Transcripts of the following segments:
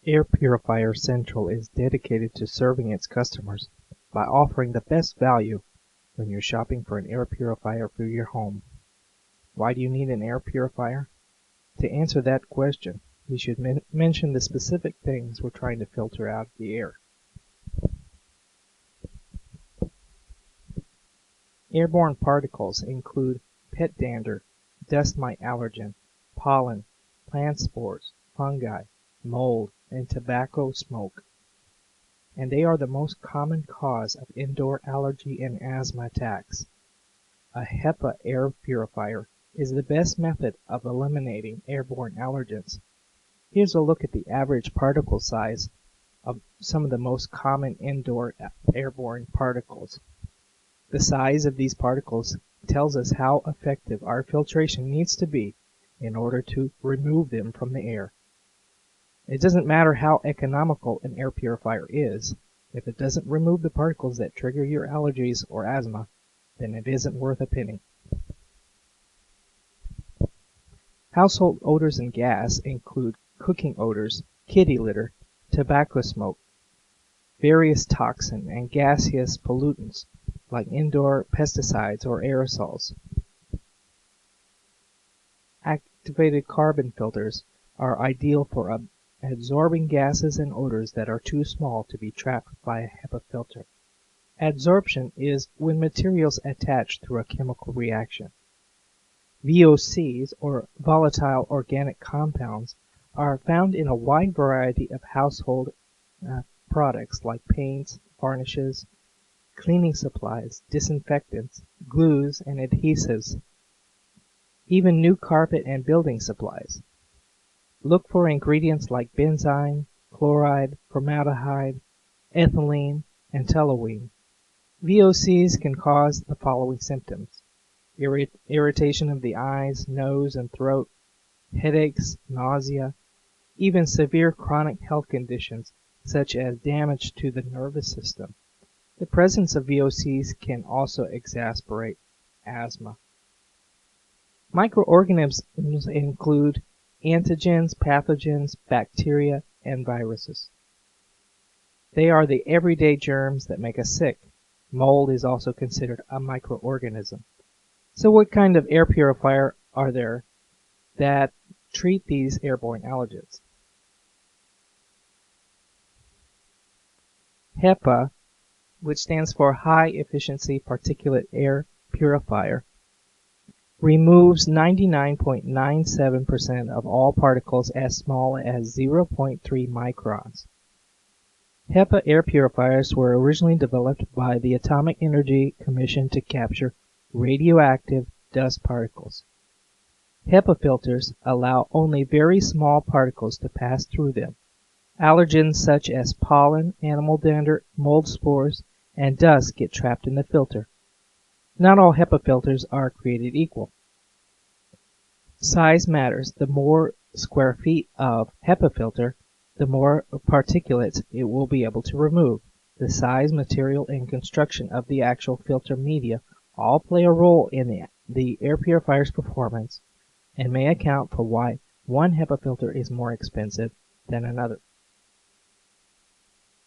Air Purifier Central is dedicated to serving its customers by offering the best value when you're shopping for an air purifier for your home. Why do you need an air purifier? To answer that question, we should mention the specific things we're trying to filter out of the air. Airborne particles include pet dander, dust mite allergen, pollen, plant spores, fungi, mold, and tobacco smoke. And they are the most common cause of indoor allergy and asthma attacks. A HEPA air purifier is the best method of eliminating airborne allergens. Here's a look at the average particle size of some of the most common indoor airborne particles. The size of these particles tells us how effective our filtration needs to be in order to remove them from the air. It doesn't matter how economical an air purifier is. If it doesn't remove the particles that trigger your allergies or asthma, then it isn't worth a penny. Household odors and gas include cooking odors, kitty litter, tobacco smoke, various toxin and gaseous pollutants like indoor pesticides or aerosols. Activated carbon filters are ideal for absorbing gases and odors that are too small to be trapped by a HEPA filter. Adsorption is when materials attach through a chemical reaction. VOCs, or volatile organic compounds, are found in a wide variety of household products like paints, varnishes, cleaning supplies, disinfectants, glues, and adhesives, even new carpet and building supplies. Look for ingredients like benzene, chloride, formaldehyde, ethylene, and toluene. VOCs can cause the following symptoms: irritation of the eyes, nose, and throat, headaches, nausea, even severe chronic health conditions such as damage to the nervous system. The presence of VOCs can also exacerbate asthma. Microorganisms include antigens, pathogens, bacteria, and viruses. They are the everyday germs that make us sick. Mold is also considered a microorganism. So what kind of air purifier are there that treat these airborne allergens? HEPA, which stands for High Efficiency Particulate Air Purifier, removes 99.97% of all particles as small as 0.3 microns. HEPA air purifiers were originally developed by the Atomic Energy Commission to capture radioactive dust particles. HEPA filters allow only very small particles to pass through them. Allergens such as pollen, animal dander, mold spores, and dust get trapped in the filter. Not all HEPA filters are created equal. Size matters. The more square feet of HEPA filter, the more particulates it will be able to remove. The size, material, and construction of the actual filter media all play a role in the air purifier's performance and may account for why one HEPA filter is more expensive than another.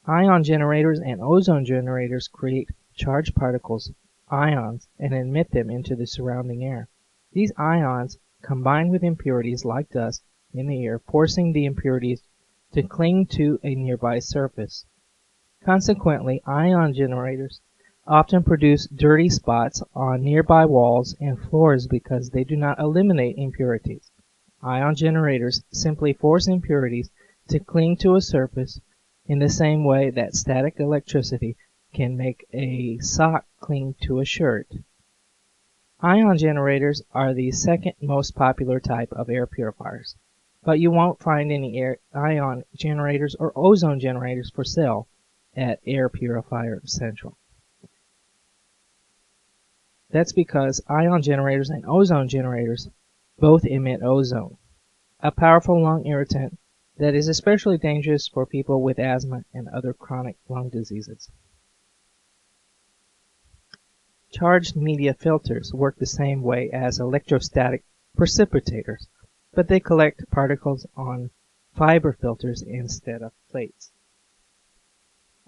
Ion generators and ozone generators create charged particles, ions, and emit them into the surrounding air. These ions combine with impurities like dust in the air, forcing the impurities to cling to a nearby surface. Consequently, ion generators often produce dirty spots on nearby walls and floors because they do not eliminate impurities. Ion generators simply force impurities to cling to a surface in the same way that static electricity can make a sock cling to a shirt. Ion generators are the second most popular type of air purifiers, but you won't find any ion generators or ozone generators for sale at Air Purifier Central. That's because ion generators and ozone generators both emit ozone, a powerful lung irritant that is especially dangerous for people with asthma and other chronic lung diseases. Charged media filters work the same way as electrostatic precipitators, but they collect particles on fiber filters instead of plates.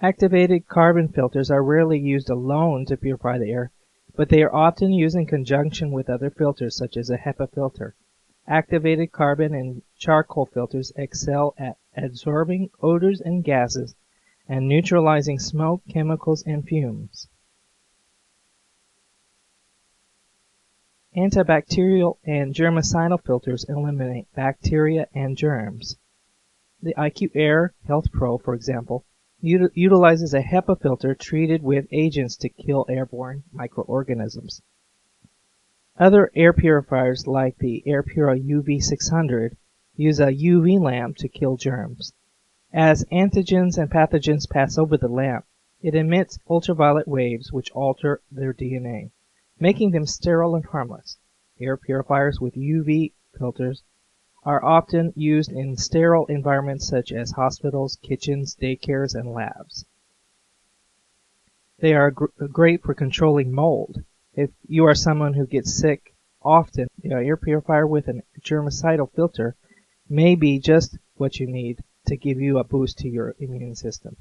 Activated carbon filters are rarely used alone to purify the air, but they are often used in conjunction with other filters such as a HEPA filter. Activated carbon and charcoal filters excel at absorbing odors and gases and neutralizing smoke, chemicals, and fumes. Antibacterial and germicidal filters eliminate bacteria and germs. The IQ Air Health Pro, for example, utilizes a HEPA filter treated with agents to kill airborne microorganisms. Other air purifiers like the AirPura UV600 use a UV lamp to kill germs. As antigens and pathogens pass over the lamp, it emits ultraviolet waves which alter their DNA, making them sterile and harmless. Air purifiers with UV filters are often used in sterile environments such as hospitals, kitchens, daycares, and labs. They are great for controlling mold. If you are someone who gets sick often, the air purifier with a germicidal filter may be just what you need to give you a boost to your immune system.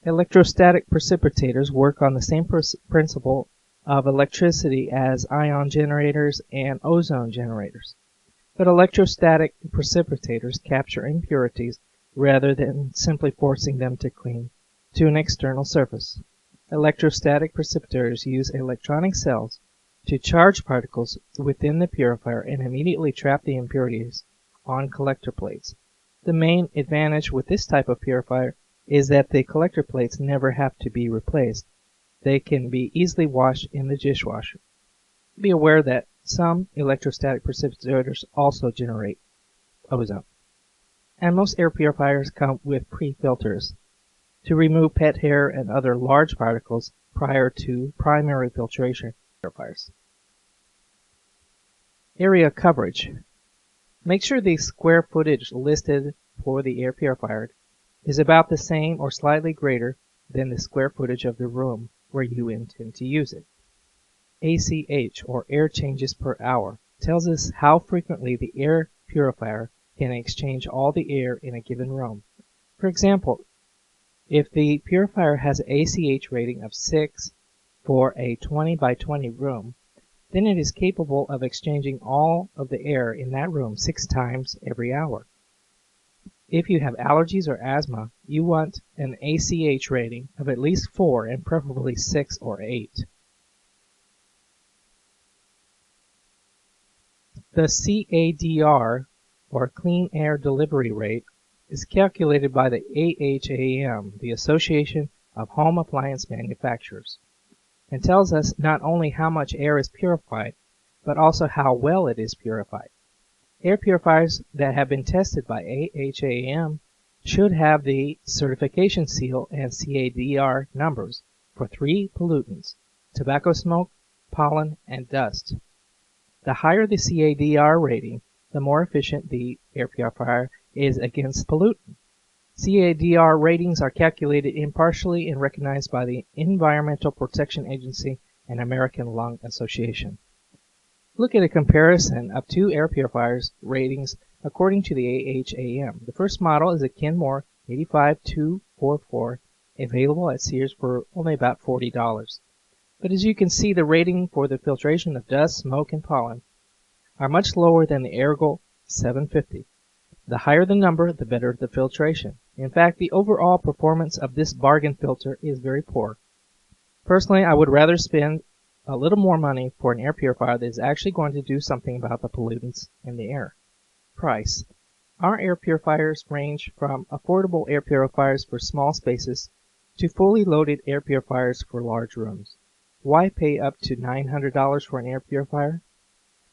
Electrostatic precipitators work on the same principle of electricity as ion generators and ozone generators. But electrostatic precipitators capture impurities rather than simply forcing them to cling to an external surface. Electrostatic precipitators use electronic cells to charge particles within the purifier and immediately trap the impurities on collector plates. The main advantage with this type of purifier is that the collector plates never have to be replaced. They can be easily washed in the dishwasher. Be aware that some electrostatic precipitators also generate ozone. And most air purifiers come with pre-filters to remove pet hair and other large particles prior to primary filtration purifiers. Area coverage. Make sure the square footage listed for the air purifier is about the same or slightly greater than the square footage of the room where you intend to use it. ACH, or air changes per hour, tells us how frequently the air purifier can exchange all the air in a given room. For example, if the purifier has an ACH rating of 6 for a 20 by 20 room, then it is capable of exchanging all of the air in that room 6 times every hour. If you have allergies or asthma, you want an ACH rating of at least 4 and preferably 6 or 8. The CADR, or Clean Air Delivery Rate, is calculated by the AHAM, the Association of Home Appliance Manufacturers, and tells us not only how much air is purified, but also how well it is purified. Air purifiers that have been tested by AHAM should have the certification seal and CADR numbers for 3 pollutants: tobacco smoke, pollen, and dust. The higher the CADR rating, the more efficient the air purifier is against pollutant. CADR ratings are calculated impartially and recognized by the Environmental Protection Agency and American Lung Association. Look at a comparison of 2 air purifiers ratings according to the AHAM. The first model is a Kenmore 85244, available at Sears for only about $40. But as you can see, the rating for the filtration of dust, smoke, and pollen are much lower than the Ergo 750. The higher the number, the better the filtration. In fact, the overall performance of this bargain filter is very poor. Personally, I would rather spend a little more money for an air purifier that is actually going to do something about the pollutants in the air. Price. Our air purifiers range from affordable air purifiers for small spaces to fully loaded air purifiers for large rooms. Why pay up to $900 for an air purifier?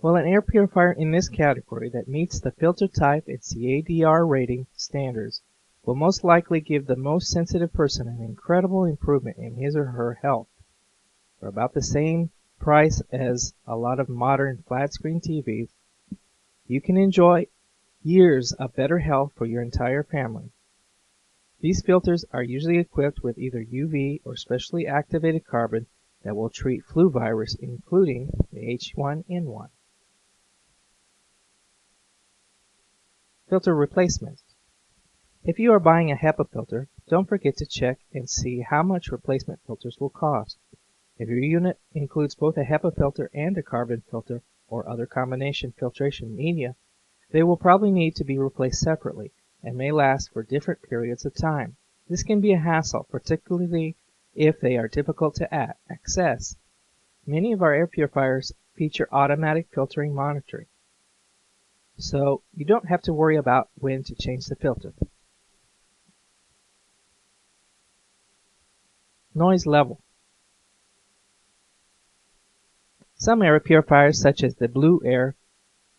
Well, an air purifier in this category that meets the filter type and CADR rating standards will most likely give the most sensitive person an incredible improvement in his or her health. For about the same price as a lot of modern flat-screen TVs, you can enjoy years of better health for your entire family. These filters are usually equipped with either UV or specially activated carbon that will treat flu virus, including the H1N1. Filter replacements. If you are buying a HEPA filter, don't forget to check and see how much replacement filters will cost. If your unit includes both a HEPA filter and a carbon filter or other combination filtration media, they will probably need to be replaced separately and may last for different periods of time. This can be a hassle, particularly if they are difficult to access. Many of our air purifiers feature automatic filtering monitoring, so you don't have to worry about when to change the filter. Noise level. Some air purifiers, such as the Blue Air,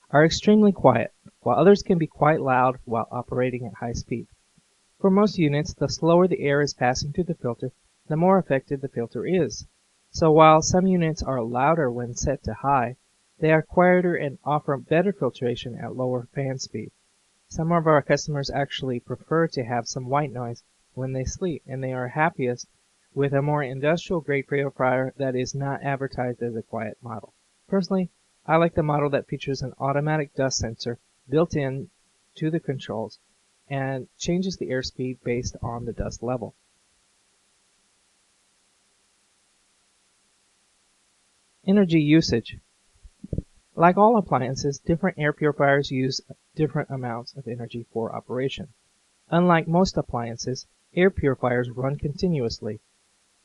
are extremely quiet, while others can be quite loud while operating at high speed. For most units, the slower the air is passing through the filter, the more effective the filter is. So while some units are louder when set to high, they are quieter and offer better filtration at lower fan speed. Some of our customers actually prefer to have some white noise when they sleep, and they are happiest with a more industrial-grade purifier that is not advertised as a quiet model. Personally, I like the model that features an automatic dust sensor built in to the controls and changes the airspeed based on the dust level. Energy usage. Like all appliances, different air purifiers use different amounts of energy for operation. Unlike most appliances, air purifiers run continuously,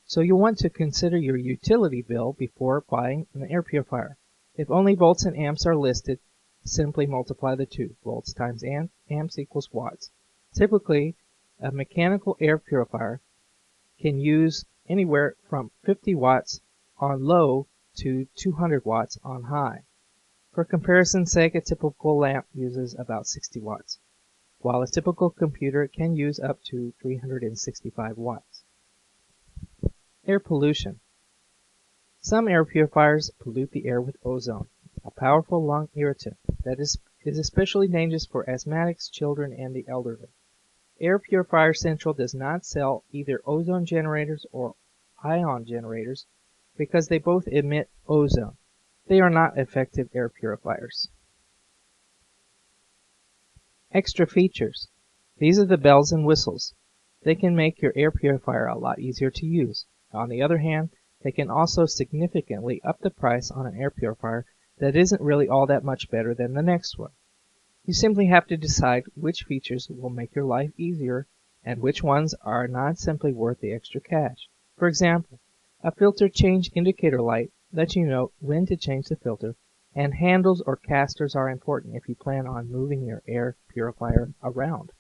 so you'll want to consider your utility bill before buying an air purifier. If only volts and amps are listed, simply multiply the two. Volts times amps equals watts. Typically, a mechanical air purifier can use anywhere from 50 watts on low to 200 watts on high. For comparison's sake, a typical lamp uses about 60 watts, while a typical computer can use up to 365 watts. Air pollution. Some air purifiers pollute the air with ozone, a powerful lung irritant that is especially dangerous for asthmatics, children, and the elderly. Air Purifier Central does not sell either ozone generators or ion generators because they both emit ozone. They are not effective air purifiers. Extra features. These are the bells and whistles. They can make your air purifier a lot easier to use. On the other hand, they can also significantly up the price on an air purifier that isn't really all that much better than the next one. You simply have to decide which features will make your life easier and which ones are not simply worth the extra cash. For example, a filter change indicator light lets you know when to change the filter, and handles or casters are important if you plan on moving your air purifier around.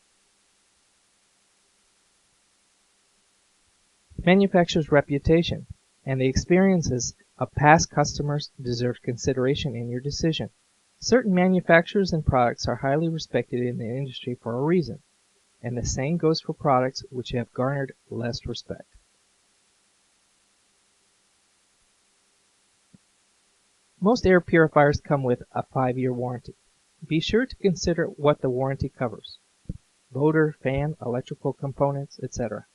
Manufacturer's reputation and the experiences of past customers deserve consideration in your decision. Certain manufacturers and products are highly respected in the industry for a reason, and the same goes for products which have garnered less respect. Most air purifiers come with a 5-year warranty. Be sure to consider what the warranty covers: motor, fan, electrical components, etc.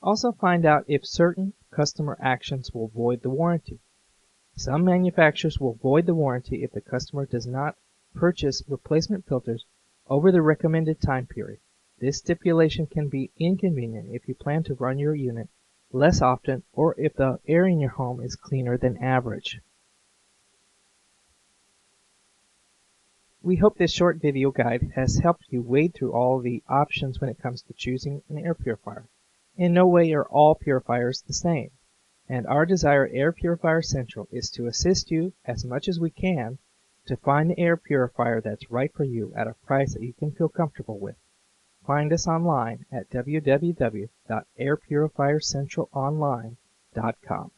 Also find out if certain customer actions will void the warranty. Some manufacturers will void the warranty if the customer does not purchase replacement filters over the recommended time period. This stipulation can be inconvenient if you plan to run your unit less often or if the air in your home is cleaner than average. We hope this short video guide has helped you wade through all the options when it comes to choosing an air purifier. In no way are all purifiers the same, and our desire at Air Purifier Central is to assist you as much as we can to find the air purifier that's right for you at a price that you can feel comfortable with. Find us online at www.airpurifiercentralonline.com.